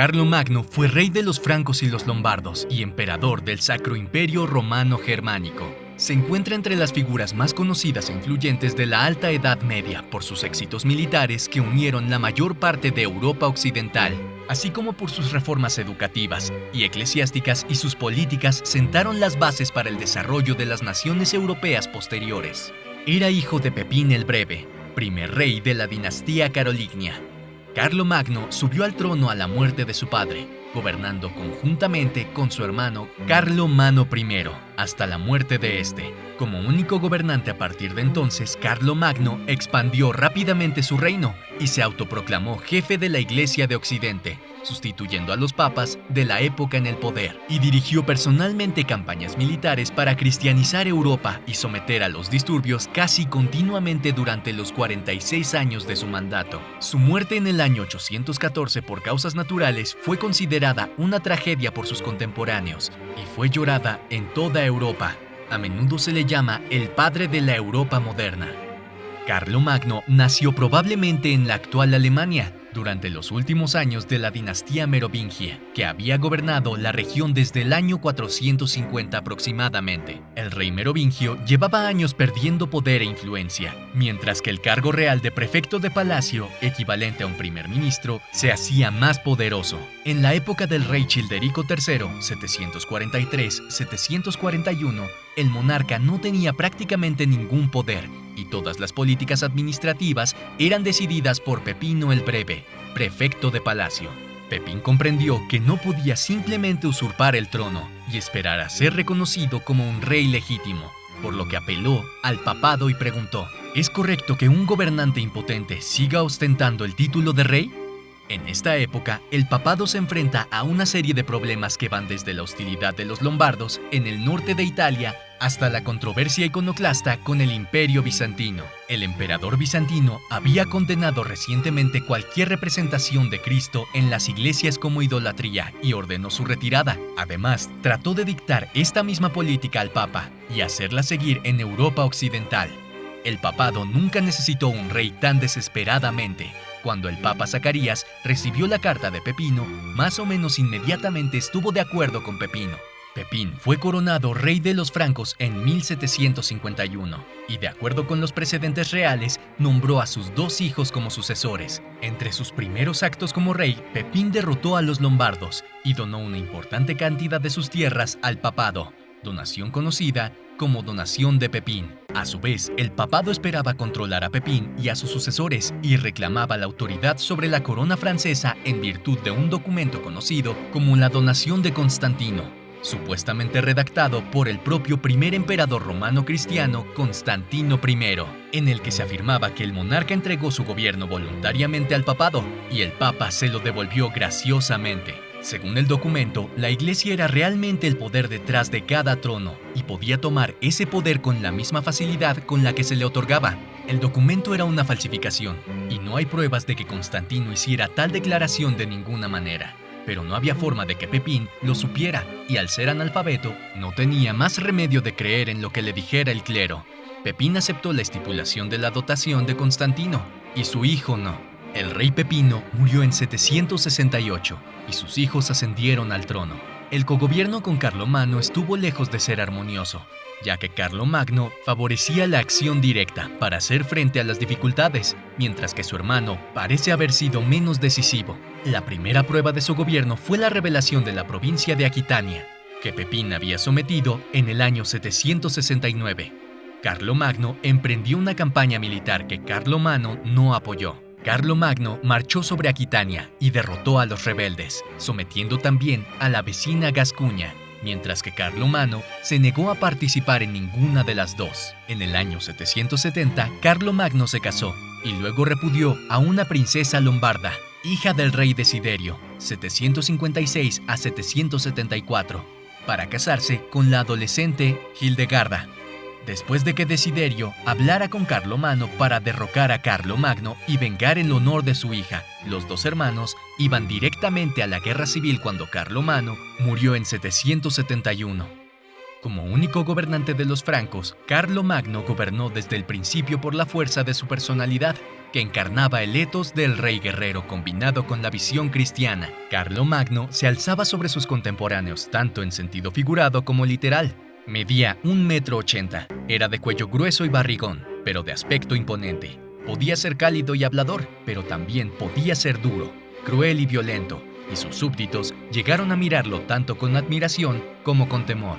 Carlomagno fue rey de los francos y los lombardos y emperador del Sacro Imperio Romano Germánico. Se encuentra entre las figuras más conocidas e influyentes de la Alta Edad Media por sus éxitos militares que unieron la mayor parte de Europa Occidental, así como por sus reformas educativas y eclesiásticas, y sus políticas sentaron las bases para el desarrollo de las naciones europeas posteriores. Era hijo de Pepín el Breve, primer rey de la dinastía carolingia. Carlomagno subió al trono a la muerte de su padre, gobernando conjuntamente con su hermano Carlomano I, hasta la muerte de este. Como único gobernante a partir de entonces, Carlomagno expandió rápidamente su reino y se autoproclamó jefe de la Iglesia de Occidente, sustituyendo a los papas de la época en el poder, y dirigió personalmente campañas militares para cristianizar Europa y someter a los disturbios casi continuamente durante los 46 años de su mandato. Su muerte en el año 814 por causas naturales fue considerada una tragedia por sus contemporáneos y fue llorada en toda Europa. A menudo se le llama el padre de la Europa moderna. Carlomagno nació probablemente en la actual Alemania, durante los últimos años de la dinastía merovingia, que había gobernado la región desde el año 450 aproximadamente. El rey merovingio llevaba años perdiendo poder e influencia, mientras que el cargo real de prefecto de palacio, equivalente a un primer ministro, se hacía más poderoso. En la época del rey Childerico III, 743-741, el monarca no tenía prácticamente ningún poder, y todas las políticas administrativas eran decididas por Pepino el Breve, prefecto de palacio. Pepín comprendió que no podía simplemente usurpar el trono y esperar a ser reconocido como un rey legítimo, por lo que apeló al papado y preguntó: ¿es correcto que un gobernante impotente siga ostentando el título de rey? En esta época, el papado se enfrenta a una serie de problemas que van desde la hostilidad de los lombardos en el norte de Italia hasta la controversia iconoclasta con el Imperio Bizantino. El emperador bizantino había condenado recientemente cualquier representación de Cristo en las iglesias como idolatría y ordenó su retirada. Además, trató de dictar esta misma política al Papa y hacerla seguir en Europa Occidental. El papado nunca necesitó un rey tan desesperadamente. Cuando el Papa Zacarías recibió la carta de Pepino, más o menos inmediatamente estuvo de acuerdo con Pepino. Pepín fue coronado rey de los francos en 1751 y, de acuerdo con los precedentes reales, nombró a sus dos hijos como sucesores. Entre sus primeros actos como rey, Pepín derrotó a los lombardos y donó una importante cantidad de sus tierras al papado, donación conocida como donación de Pepín. A su vez, el papado esperaba controlar a Pepín y a sus sucesores y reclamaba la autoridad sobre la corona francesa en virtud de un documento conocido como la Donación de Constantino, supuestamente redactado por el propio primer emperador romano cristiano, Constantino I, en el que se afirmaba que el monarca entregó su gobierno voluntariamente al papado y el papa se lo devolvió graciosamente. Según el documento, la iglesia era realmente el poder detrás de cada trono y podía tomar ese poder con la misma facilidad con la que se le otorgaba. El documento era una falsificación y no hay pruebas de que Constantino hiciera tal declaración de ninguna manera. Pero no había forma de que Pepín lo supiera, y al ser analfabeto, no tenía más remedio de creer en lo que le dijera el clero. Pepín aceptó la estipulación de la dotación de Constantino, y su hijo no. El rey Pepino murió en 768, y sus hijos ascendieron al trono. El cogobierno con Carlomagno estuvo lejos de ser armonioso, ya que Carlomagno favorecía la acción directa para hacer frente a las dificultades, mientras que su hermano parece haber sido menos decisivo. La primera prueba de su gobierno fue la revelación de la provincia de Aquitania, que Pepín había sometido en el año 769. Carlomagno emprendió una campaña militar que Carlomagno no apoyó. Carlomagno marchó sobre Aquitania y derrotó a los rebeldes, sometiendo también a la vecina Gascuña, mientras que Carlomagno se negó a participar en ninguna de las dos. En el año 770, Carlomagno se casó y luego repudió a una princesa lombarda, hija del rey Desiderio, 756 a 774, para casarse con la adolescente Hildegarda. Después de que Desiderio hablara con Carlomagno para derrocar a Carlomagno y vengar el honor de su hija, los dos hermanos iban directamente a la guerra civil cuando Carlomagno murió en 771. Como único gobernante de los francos, Carlomagno gobernó desde el principio por la fuerza de su personalidad que encarnaba el ethos del rey guerrero combinado con la visión cristiana. Carlomagno se alzaba sobre sus contemporáneos tanto en sentido figurado como literal. Medía 1,80 m, era de cuello grueso y barrigón, pero de aspecto imponente. Podía ser cálido y hablador, pero también podía ser duro, cruel y violento, y sus súbditos llegaron a mirarlo tanto con admiración como con temor.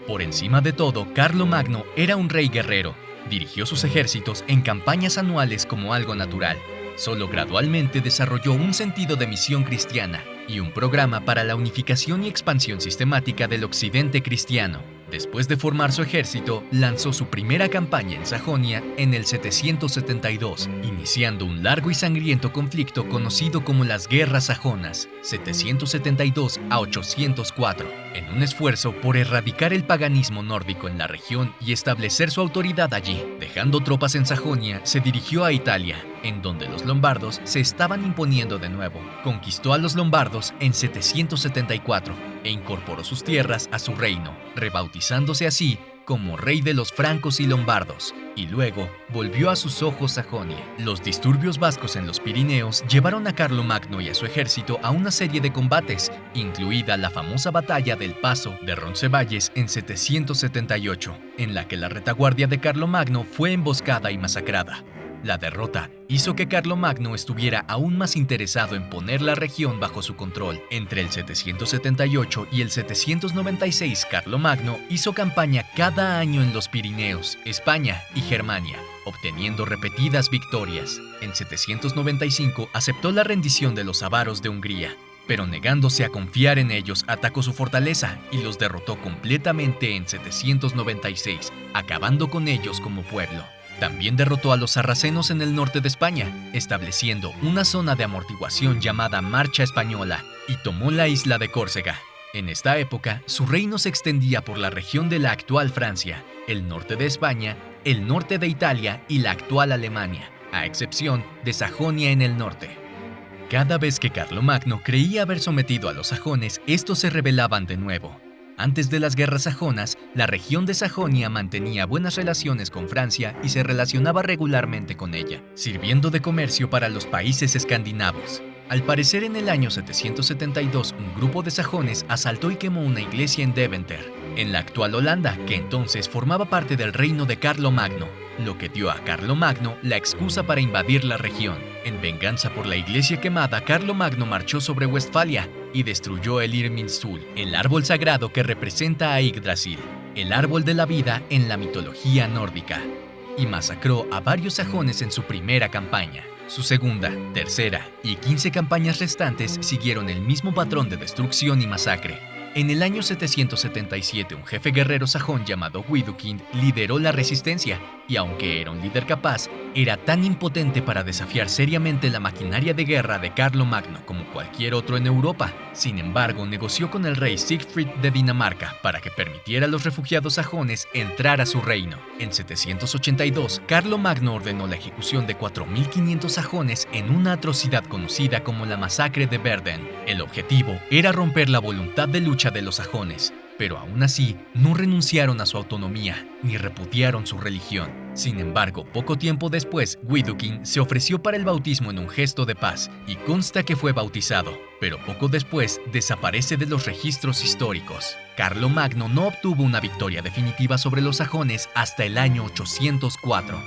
Por encima de todo, Carlomagno era un rey guerrero. Dirigió sus ejércitos en campañas anuales como algo natural. Solo gradualmente desarrolló un sentido de misión cristiana y un programa para la unificación y expansión sistemática del occidente cristiano. Después de formar su ejército, lanzó su primera campaña en Sajonia en el 772, iniciando un largo y sangriento conflicto conocido como las Guerras Sajonas, 772 a 804, en un esfuerzo por erradicar el paganismo nórdico en la región y establecer su autoridad allí. Dejando tropas en Sajonia, se dirigió a Italia, en donde los lombardos se estaban imponiendo de nuevo. Conquistó a los lombardos en 774 e incorporó sus tierras a su reino, rebautizándose así como rey de los francos y lombardos, y luego volvió a sus ojos Sajonia. Los disturbios vascos en los Pirineos llevaron a Carlomagno y a su ejército a una serie de combates, incluida la famosa batalla del Paso de Roncesvalles en 778, en la que la retaguardia de Carlomagno fue emboscada y masacrada. La derrota hizo que Carlomagno estuviera aún más interesado en poner la región bajo su control. Entre el 778 y el 796, Carlomagno hizo campaña cada año en los Pirineos, España y Germania, obteniendo repetidas victorias. En 795 aceptó la rendición de los avaros de Hungría, pero negándose a confiar en ellos, atacó su fortaleza y los derrotó completamente en 796, acabando con ellos como pueblo. También derrotó a los sarracenos en el norte de España, estableciendo una zona de amortiguación llamada Marcha Española, y tomó la isla de Córcega. En esta época, su reino se extendía por la región de la actual Francia, el norte de España, el norte de Italia y la actual Alemania, a excepción de Sajonia en el norte. Cada vez que Carlomagno creía haber sometido a los sajones, estos se rebelaban de nuevo. Antes de las guerras sajonas, la región de Sajonia mantenía buenas relaciones con Francia y se relacionaba regularmente con ella, sirviendo de comercio para los países escandinavos. Al parecer, en el año 772, un grupo de sajones asaltó y quemó una iglesia en Deventer, en la actual Holanda, que entonces formaba parte del reino de Carlomagno, lo que dio a Carlomagno la excusa para invadir la región. En venganza por la iglesia quemada, Carlomagno marchó sobre Westfalia y destruyó el Irminsul, el árbol sagrado que representa a Yggdrasil, el árbol de la vida en la mitología nórdica, y masacró a varios sajones en su primera campaña. Su segunda, tercera y 15 campañas restantes siguieron el mismo patrón de destrucción y masacre. En el año 777, un jefe guerrero sajón llamado Widukind lideró la resistencia, y aunque era un líder capaz, era tan impotente para desafiar seriamente la maquinaria de guerra de Carlomagno como cualquier otro en Europa. Sin embargo, negoció con el rey Siegfried de Dinamarca para que permitiera a los refugiados sajones entrar a su reino. En 782, Carlomagno ordenó la ejecución de 4.500 sajones en una atrocidad conocida como la masacre de Verden. El objetivo era romper la voluntad de lucha de los sajones, pero aún así no renunciaron a su autonomía ni repudiaron su religión. Sin embargo, poco tiempo después, Widukind se ofreció para el bautismo en un gesto de paz y consta que fue bautizado, pero poco después desaparece de los registros históricos. Carlomagno no obtuvo una victoria definitiva sobre los sajones hasta el año 804.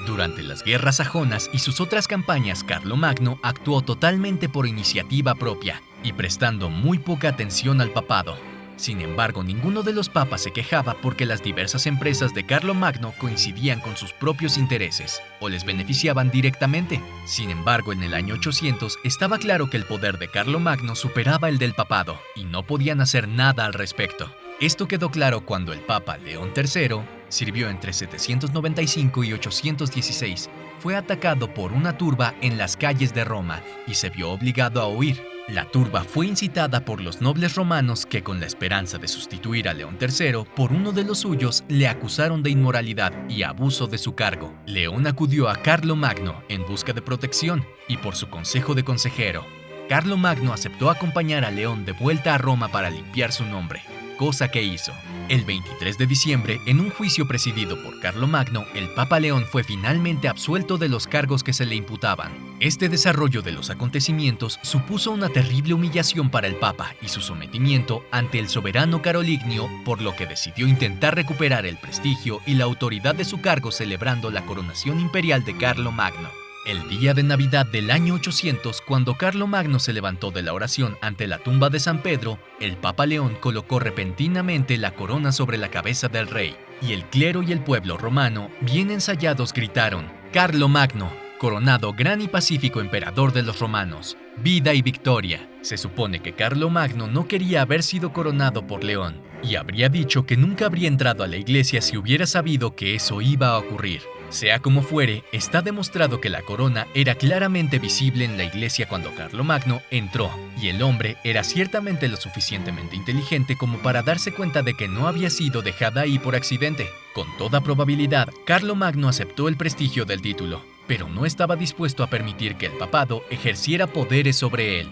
Durante las guerras sajonas y sus otras campañas, Carlomagno actuó totalmente por iniciativa propia y prestando muy poca atención al papado. Sin embargo, ninguno de los papas se quejaba porque las diversas empresas de Carlomagno coincidían con sus propios intereses o les beneficiaban directamente. Sin embargo, en el año 800 estaba claro que el poder de Carlomagno superaba el del papado y no podían hacer nada al respecto. Esto quedó claro cuando el Papa León III sirvió entre 795 y 816. Fue atacado por una turba en las calles de Roma y se vio obligado a huir. La turba fue incitada por los nobles romanos que, con la esperanza de sustituir a León III por uno de los suyos, le acusaron de inmoralidad y abuso de su cargo. León acudió a Carlomagno en busca de protección y por su consejo de consejero. Carlomagno aceptó acompañar a León de vuelta a Roma para limpiar su nombre. cosa que hizo. El 23 de diciembre, en un juicio presidido por Carlomagno, el Papa León fue finalmente absuelto de los cargos que se le imputaban. Este desarrollo de los acontecimientos supuso una terrible humillación para el Papa y su sometimiento ante el soberano carolingio, por lo que decidió intentar recuperar el prestigio y la autoridad de su cargo celebrando la coronación imperial de Carlomagno. El día de Navidad del año 800, cuando Carlomagno se levantó de la oración ante la tumba de San Pedro, el Papa León colocó repentinamente la corona sobre la cabeza del rey, y el clero y el pueblo romano, bien ensayados, gritaron: «Carlomagno, coronado gran y pacífico emperador de los romanos, vida y victoria». Se supone que Carlomagno no quería haber sido coronado por León, y habría dicho que nunca habría entrado a la iglesia si hubiera sabido que eso iba a ocurrir. Sea como fuere, está demostrado que la corona era claramente visible en la iglesia cuando Carlomagno entró, y el hombre era ciertamente lo suficientemente inteligente como para darse cuenta de que no había sido dejada ahí por accidente. Con toda probabilidad, Carlomagno aceptó el prestigio del título, pero no estaba dispuesto a permitir que el papado ejerciera poderes sobre él.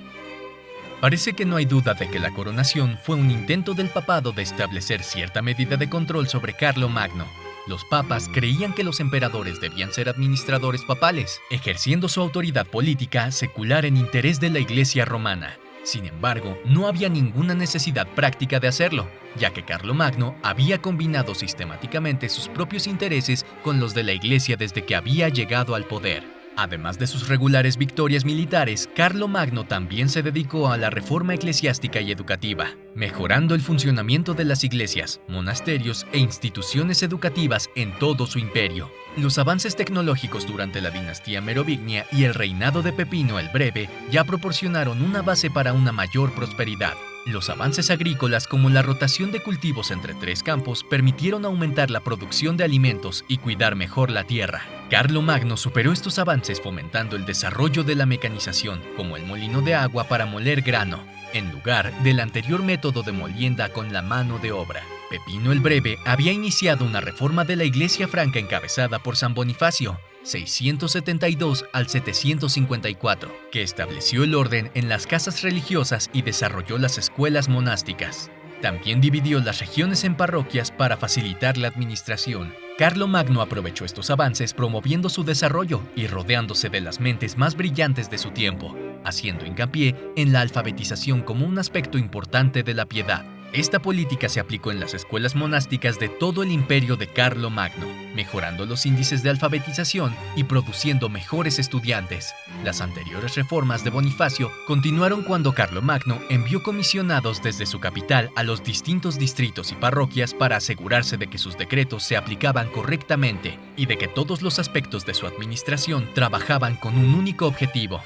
Parece que no hay duda de que la coronación fue un intento del papado de establecer cierta medida de control sobre Carlomagno. Los papas creían que los emperadores debían ser administradores papales, ejerciendo su autoridad política secular en interés de la Iglesia romana. Sin embargo, no había ninguna necesidad práctica de hacerlo, ya que Carlomagno había combinado sistemáticamente sus propios intereses con los de la Iglesia desde que había llegado al poder. Además de sus regulares victorias militares, Carlomagno también se dedicó a la reforma eclesiástica y educativa, mejorando el funcionamiento de las iglesias, monasterios e instituciones educativas en todo su imperio. Los avances tecnológicos durante la dinastía merovingia y el reinado de Pepino el Breve ya proporcionaron una base para una mayor prosperidad. Los avances agrícolas, como la rotación de cultivos entre 3 campos, permitieron aumentar la producción de alimentos y cuidar mejor la tierra. Carlomagno superó estos avances fomentando el desarrollo de la mecanización, como el molino de agua para moler grano, en lugar del anterior método de molienda con la mano de obra. Pepino el Breve había iniciado una reforma de la Iglesia franca encabezada por San Bonifacio, 672 al 754, que estableció el orden en las casas religiosas y desarrolló las escuelas monásticas. También dividió las regiones en parroquias para facilitar la administración. Carlomagno aprovechó estos avances promoviendo su desarrollo y rodeándose de las mentes más brillantes de su tiempo, haciendo hincapié en la alfabetización como un aspecto importante de la piedad. Esta política se aplicó en las escuelas monásticas de todo el imperio de Carlomagno, mejorando los índices de alfabetización y produciendo mejores estudiantes. Las anteriores reformas de Bonifacio continuaron cuando Carlomagno envió comisionados desde su capital a los distintos distritos y parroquias para asegurarse de que sus decretos se aplicaban correctamente y de que todos los aspectos de su administración trabajaban con un único objetivo.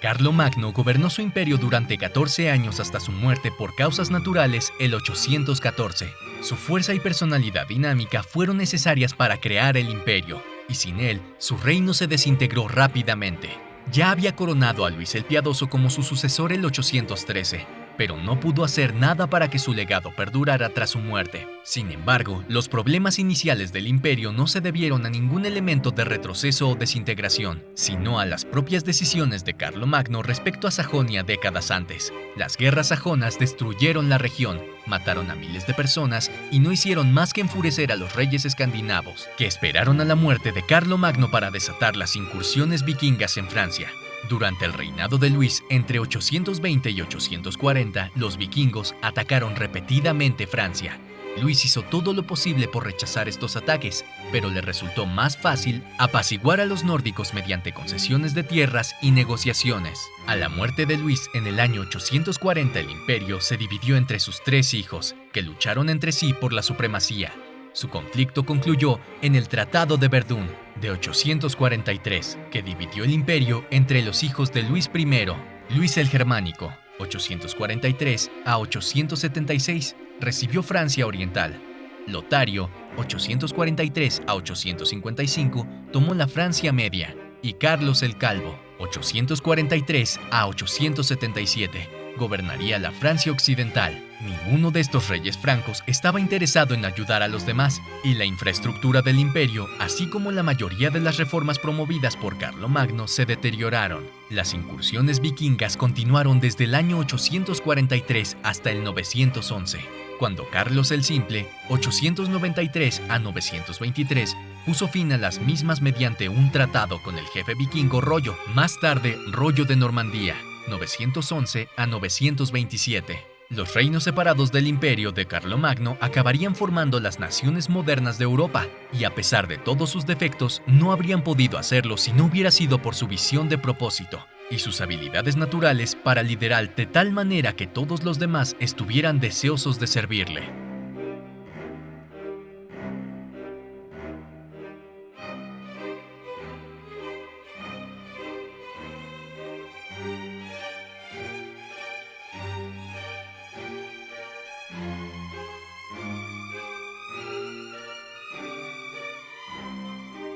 Carlomagno gobernó su imperio durante 14 años hasta su muerte por causas naturales el 814. Su fuerza y personalidad dinámica fueron necesarias para crear el imperio, y sin él, su reino se desintegró rápidamente. Ya había coronado a Luis el Piadoso como su sucesor el 813, pero no pudo hacer nada para que su legado perdurara tras su muerte. Sin embargo, los problemas iniciales del imperio no se debieron a ningún elemento de retroceso o desintegración, sino a las propias decisiones de Carlomagno respecto a Sajonia décadas antes. Las guerras sajonas destruyeron la región, mataron a miles de personas y no hicieron más que enfurecer a los reyes escandinavos, que esperaron a la muerte de Carlomagno para desatar las incursiones vikingas en Francia. Durante el reinado de Luis, entre 820 y 840, los vikingos atacaron repetidamente Francia. Luis hizo todo lo posible por rechazar estos ataques, pero le resultó más fácil apaciguar a los nórdicos mediante concesiones de tierras y negociaciones. A la muerte de Luis en el año 840, el imperio se dividió entre sus 3 hijos, que lucharon entre sí por la supremacía. Su conflicto concluyó en el Tratado de Verdún de 843, que dividió el imperio entre los hijos de Luis I, Luis el Germánico, 843 a 876, recibió Francia Oriental. Lotario, 843 a 855, tomó la Francia Media, y Carlos el Calvo, 843 a 877, gobernaría la Francia Occidental. Ninguno de estos reyes francos estaba interesado en ayudar a los demás, y la infraestructura del imperio, así como la mayoría de las reformas promovidas por Carlomagno, se deterioraron. Las incursiones vikingas continuaron desde el año 843 hasta el 911, cuando Carlos el Simple, 893 a 923, puso fin a las mismas mediante un tratado con el jefe vikingo Rollo, más tarde Rollo de Normandía, 911 a 927. Los reinos separados del imperio de Carlomagno acabarían formando las naciones modernas de Europa, y a pesar de todos sus defectos, no habrían podido hacerlo si no hubiera sido por su visión de propósito y sus habilidades naturales para liderar de tal manera que todos los demás estuvieran deseosos de servirle.